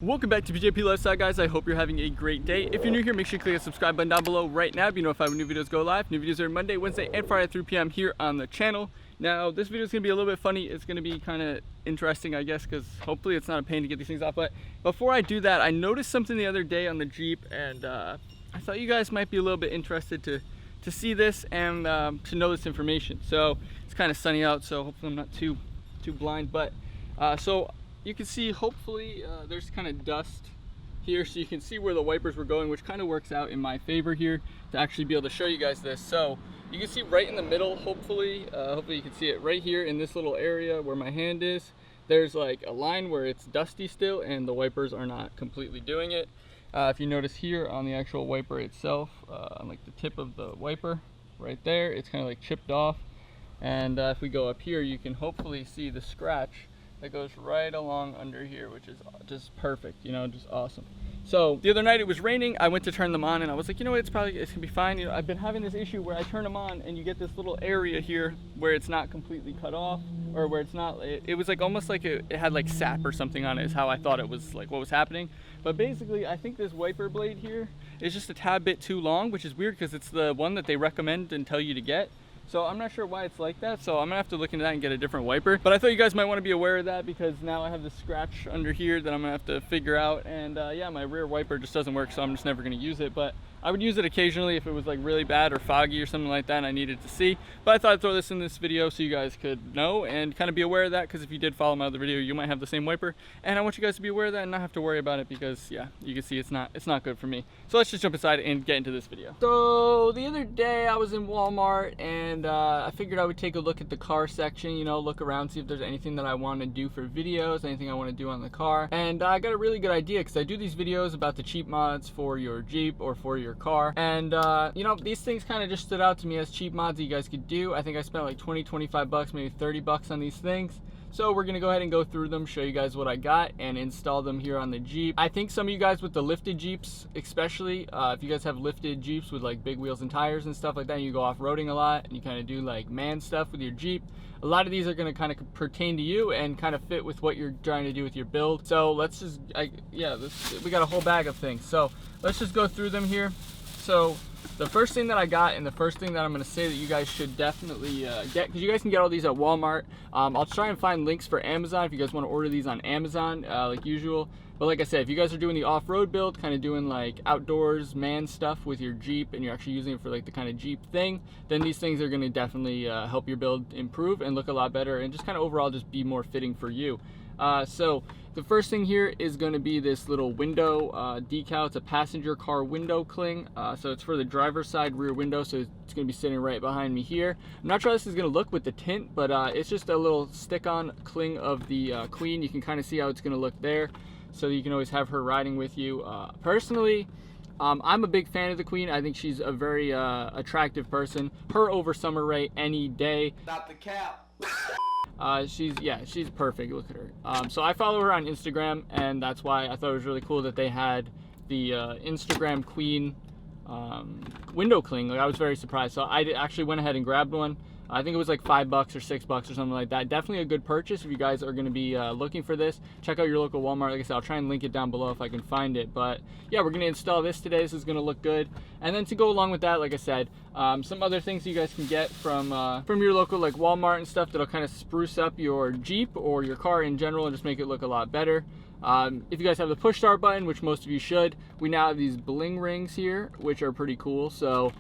Welcome back to BJP Lifestyle, guys. I hope you're having a great day. If you're new here, make sure you click the subscribe button down below right now to be notified when new videos go live. New videos are Monday, Wednesday, and Friday at 3 p.m. here on the channel. Now, this video is going to be a little bit funny. It's going to be kind of interesting, I guess, because hopefully it's not a pain to get these things off. But before I do that, I noticed something the other day on the Jeep, and I thought you guys might be a little bit interested to see this and to know this information. So it's kind of sunny out, so hopefully I'm not too blind. But so you can see, hopefully, there's kind of dust here, so you can see where the wipers were going, which kind of works out in my favor here to actually be able to show you guys this. So you can see right in the middle, hopefully you can see it right here in this little area where my hand is. There's like a line where it's dusty still and the wipers are not completely doing it. If you notice here on the actual wiper itself, on like the tip of the wiper right there, it's kind of like chipped off. And if we go up here, you can hopefully see the scratch that goes right along under here, which is just perfect, you know, just awesome. So the other night it was raining, I went to turn them on and I was like, you know what, it's gonna be fine. You know, I've been having this issue where I turn them on and you get this little area here where it's not completely cut off, or where it's not, it was like almost like it had like sap or something on it, is how I thought it was, like what was happening. But basically I think this wiper blade here is just a tad bit too long, which is weird because it's the one that they recommend and tell you to get. So I'm not sure why it's like that, so I'm gonna have to look into that and get a different wiper. But I thought you guys might want to be aware of that, because now I have this scratch under here that I'm gonna have to figure out. And yeah, my rear wiper just doesn't work, so I'm just never gonna use it. But I would use it occasionally if it was like really bad or foggy or something like that and I needed to see. But I thought I'd throw this in this video so you guys could know and kind of be aware of that, because if you did follow my other video, you might have the same wiper. And I want you guys to be aware of that and not have to worry about it, because yeah, you can see it's not good for me. So let's just jump inside and get into this video. So the other day I was in Walmart and I figured I would take a look at the car section, you know, look around, see if there's anything that I want to do for videos, anything I want to do on the car. And I got a really good idea, because I do these videos about the cheap mods for your Jeep or for your car. And you know, these things kind of just stood out to me as cheap mods that you guys could do. I think I spent like 20-25 bucks, maybe 30 bucks on these things. So we're gonna go ahead and go through them, show you guys what I got, and install them here on the Jeep. I think some of you guys with the lifted Jeeps, especially if you guys have lifted Jeeps with like big wheels and tires and stuff like that, and you go off-roading a lot and you kind of do like man stuff with your Jeep, a lot of these are going to kind of pertain to you and kind of fit with what you're trying to do with your build. So let's just we got a whole bag of things, so let's just go through them here. So the first thing that I got, and the first thing that I'm going to say that you guys should definitely get, because you guys can get all these at Walmart. I'll try and find links for Amazon if you guys want to order these on Amazon like usual. But like I said, if you guys are doing the off-road build, kind of doing like outdoors man stuff with your Jeep, and you're actually using it for like the kind of Jeep thing, then these things are going to definitely help your build improve and look a lot better, and just kind of overall just be more fitting for you. So the first thing here is going to be this little window decal. It's a passenger car window cling. So it's for the driver's side rear window, so it's going to be sitting right behind me here. I'm not sure how this is going to look with the tint, but it's just a little stick-on cling of the Queen. You can kind of see how it's going to look there, so you can always have her riding with you. Personally, I'm a big fan of the Queen. I think she's a very attractive person. Her over Summer Rae any day. Not the cap. She's perfect. Look at her. So I follow her on Instagram, and that's why I thought it was really cool that they had the Instagram Queen window cling. Like, I was very surprised. So I actually went ahead and grabbed one. I think it was like $5 or $6 or something like that. Definitely a good purchase if you guys are going to be looking for this. Check out your local Walmart. Like I said, I'll try and link it down below if I can find it. But yeah, we're going to install this today. This is going to look good. And then to go along with that, like I said, some other things you guys can get from your local like Walmart and stuff that'll kind of spruce up your Jeep or your car in general and just make it look a lot better. If you guys have the push start button, which most of you should, we now have these bling rings here, which are pretty cool. So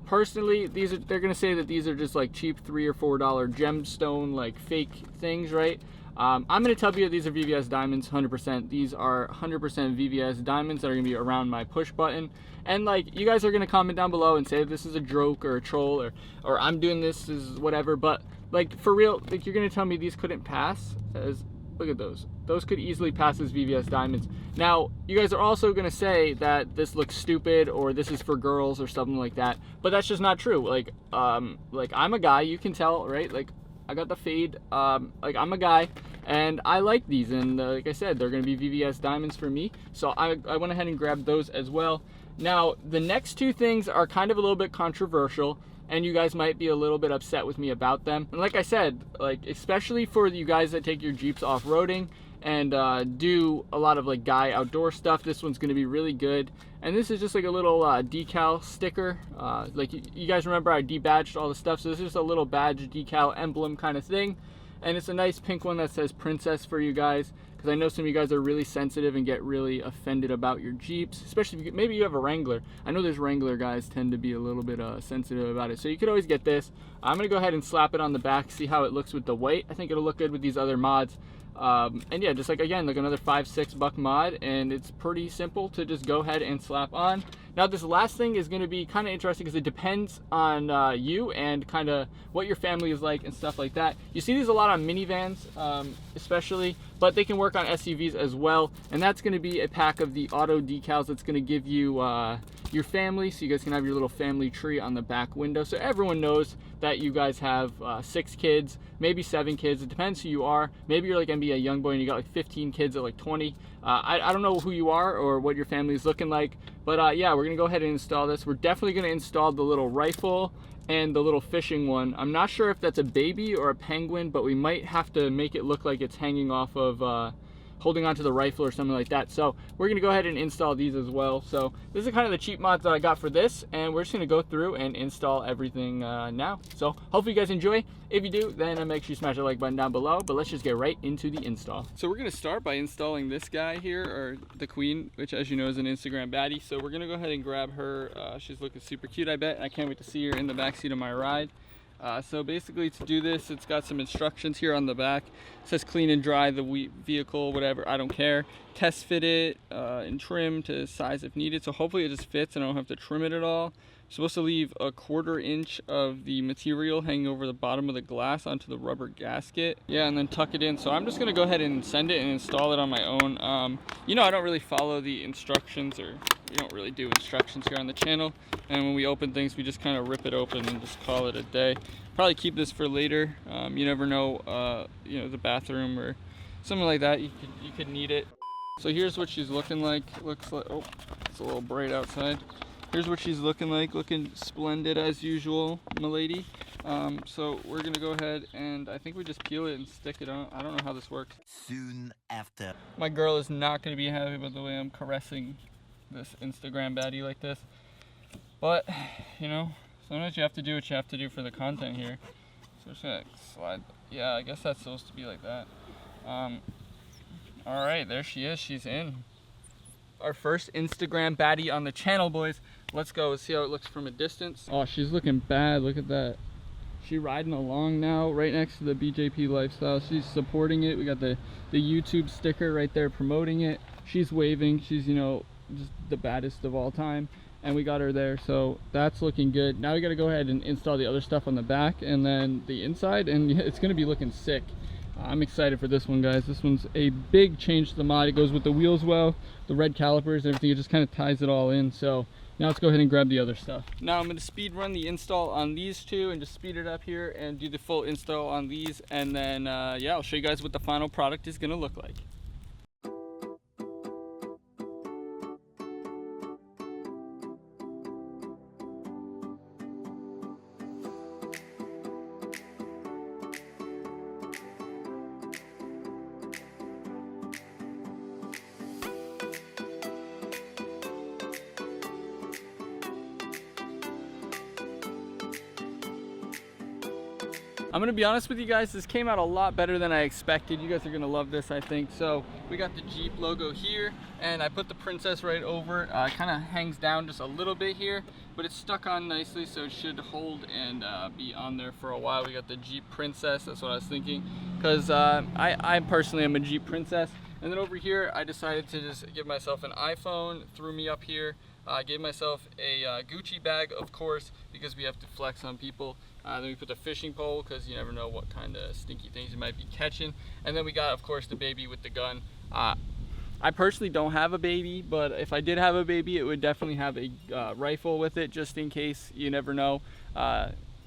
personally, they're gonna say that these are just like cheap $3 or $4 gemstone like fake things, right? I'm gonna tell you these are VVS diamonds, 100%. These are 100% VVS diamonds that are gonna be around my push button. And like, you guys are gonna comment down below and say if this is a joke or a troll or I'm doing this is whatever. But like, for real, like, you're gonna tell me these couldn't pass as, look at those. Those could easily pass as VVS diamonds. Now, you guys are also gonna say that this looks stupid or this is for girls or something like that, but that's just not true. Like I'm a guy, you can tell, right? Like, I got the fade. Like, I'm a guy and I like these, and like I said, they're gonna be VVS diamonds for me. So I went ahead and grabbed those as well. Now, the next two things are kind of a little bit controversial, and you guys might be a little bit upset with me about them. And like I said, like, especially for you guys that take your Jeeps off-roading and do a lot of like guy outdoor stuff. This one's going to be really good. And this is just like a little decal sticker. Like you guys remember I debadged all the stuff, so this is just a little badge decal emblem kind of thing. And it's a nice pink one that says Princess for you guys, because I know some of you guys are really sensitive and get really offended about your Jeeps, especially if maybe you have a Wrangler. I know there's Wrangler guys tend to be a little bit sensitive about it, so you could always get this. I'm gonna go ahead and slap it on the back, see how it looks with the white. I think it'll look good with these other mods. And yeah, just like again, like another $5-6 mod, and it's pretty simple to just go ahead and slap on. Now this last thing is going to be kind of interesting because it depends on you and kind of what your family is like and stuff like that. You see these a lot on minivans, especially, but they can work on SUVs as well. And that's going to be a pack of the auto decals that's going to give you your family, so you guys can have your little family tree on the back window, so everyone knows that you guys have 6 kids, maybe 7 kids. It depends who you are. Maybe you're like gonna be a young boy and you got like 15 kids at like 20. I don't know who you are or what your family is looking like, but yeah, we're gonna go ahead and install this. We're definitely gonna install the little rifle and the little fishing one. I'm not sure if that's a baby or a penguin, but we might have to make it look like it's hanging off of holding onto the rifle or something like that. So we're gonna go ahead and install these as well. So this is kind of the cheap mods that I got for this, and we're just gonna go through and install everything now. So hopefully you guys enjoy. If you do, then make sure you smash the like button down below, but let's just get right into the install. So we're gonna start by installing this guy here, or the Queen, which as you know is an Instagram baddie. So we're gonna go ahead and grab her. She's looking super cute, I bet. I can't wait to see her in the backseat of my ride. So basically to do this, it's got some instructions here on the back. It says clean and dry the vehicle, whatever, I don't care. Test fit it and trim to size if needed. So hopefully it just fits and I don't have to trim it at all. I'm supposed to leave a 1/4 inch of the material hanging over the bottom of the glass onto the rubber gasket. Yeah, and then tuck it in. So I'm just gonna go ahead and send it and install it on my own. You know, I don't really follow the instructions, or we don't really do instructions here on the channel. And when we open things, we just kind of rip it open and just call it a day. Probably keep this for later. You never know, you know, the bathroom or something like that. You could need it. So here's what she's looking like. Looks like, oh, it's a little bright outside. Here's what she's looking like, looking splendid as usual, milady. So we're gonna go ahead and I think we just peel it and stick it on. I don't know how this works. Soon after. My girl is not gonna be happy about the way I'm caressing this Instagram baddie like this. But, you know, sometimes you have to do what you have to do for the content here. So just gonna slide. Yeah, I guess that's supposed to be like that. All right, there she is, she's in. Our first Instagram baddie on the channel, boys. Let's go see how it looks from a distance. Oh, she's looking bad, look at that. She riding along now right next to the BJP lifestyle. She's supporting it. We got the YouTube sticker right there promoting it. She's waving, she's, you know, just the baddest of all time. And we got her there, so that's looking good. Now we gotta go ahead and install the other stuff on the back and then the inside, and it's gonna be looking sick. I'm excited for this one, guys. This one's a big change to the mod. It goes with the wheels well, the red calipers and everything. It just kind of ties it all in. So now let's go ahead and grab the other stuff. Now I'm going to speed run the install on these two and just speed it up here and do the full install on these. And then, yeah, I'll show you guys what the final product is going to look like. I'm gonna be honest with you guys, this came out a lot better than I expected. You guys are gonna love this, I think. So we got the Jeep logo here, and I put the Princess right over it. It kind of hangs down just a little bit here, but it's stuck on nicely, so it should hold and be on there for a while. We got the Jeep Princess, that's what I was thinking, because I personally am a Jeep Princess. And then over here, I decided to just give myself an iPhone, threw me up here. I gave myself a Gucci bag, of course, because we have to flex on people. Then we put the fishing pole, because you never know what kind of stinky things you might be catching. And then we got, of course, the baby with the gun. I personally don't have a baby, but if I did have a baby, it would definitely have a rifle with it, just in case, you never know.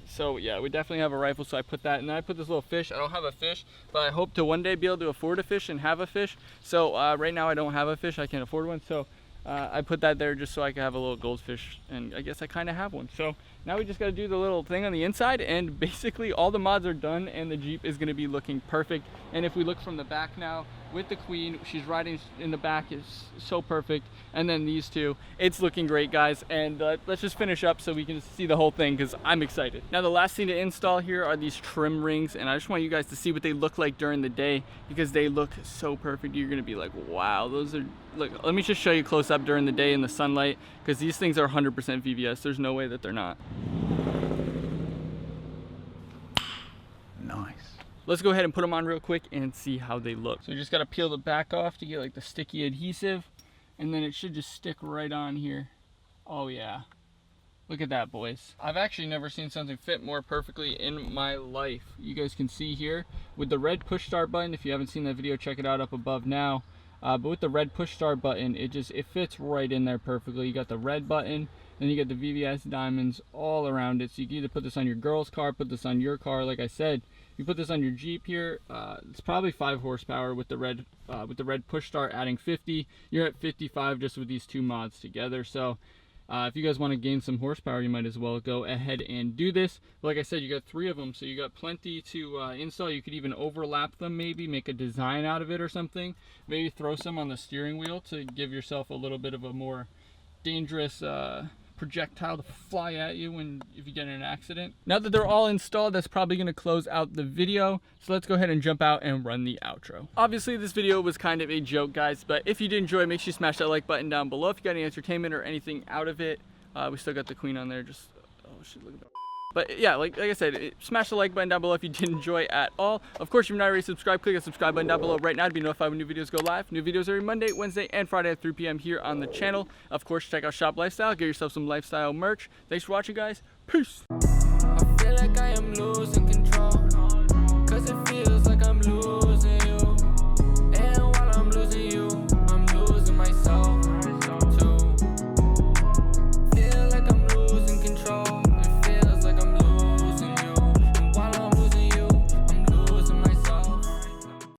So yeah, we definitely have a rifle, so I put that, and then I put this little fish. I don't have a fish, but I hope to one day be able to afford a fish and have a fish. So right now I don't have a fish, I can't afford one, so I put that there just so I could have a little goldfish, and I guess I kind of have one. So now we just got to do the little thing on the inside, and basically all the mods are done, and the Jeep is going to be looking perfect. And if we look from the back now, with the queen. She's riding in the back, is so perfect. And then these two, it's looking great, guys. And let's just finish up so we can just see the whole thing, because I'm excited. Now the last thing to install here are these trim rings, and I just want you guys to see what they look like during the day, because they look so perfect. You're gonna be like, wow, those are, look, let me just show you close up during the day in the sunlight, because these things are 100% VVS. There's no way that they're not. Nice. Let's go ahead and put them on real quick and see how they look. So you just gotta peel the back off to get like the sticky adhesive, and then it should just stick right on here. Oh yeah. Look at that, boys. I've actually never seen something fit more perfectly in my life. You guys can see here with the red push start button. If you haven't seen that video, check it out up above now. But with the red push start button, it fits right in there perfectly. You got the red button, then you get the VVS diamonds all around it. So you can either put this on your girl's car, put this on your car. Like I said, you put this on your Jeep here. It's probably 5 horsepower with the red push start adding 50. You're at 55 just with these two mods together. So if you guys want to gain some horsepower, you might as well go ahead and do this. But like I said, you got 3 of them, so you got plenty to install. You could even overlap them, maybe make a design out of it or something. Maybe throw some on the steering wheel to give yourself a little bit of a more dangerous projectile to fly at you if you get in an accident. Now that they're all installed, that's probably going to close out the video. So let's go ahead and jump out and run the outro. Obviously this video was kind of a joke, guys, but if you did enjoy, make sure you smash that like button down below if you got any entertainment or anything out of it. We still got the queen on there, just, oh shit, look at that. But yeah, like I said, smash the like button down below if you did enjoy at all. Of course, if you're not already subscribed, click the subscribe button down below right now to be notified when new videos go live. New videos every Monday, Wednesday, and Friday at 3 p.m. here on the channel. Of course, check out Shop Lifestyle. Get yourself some lifestyle merch. Thanks for watching, guys. Peace. I feel like I am losing control.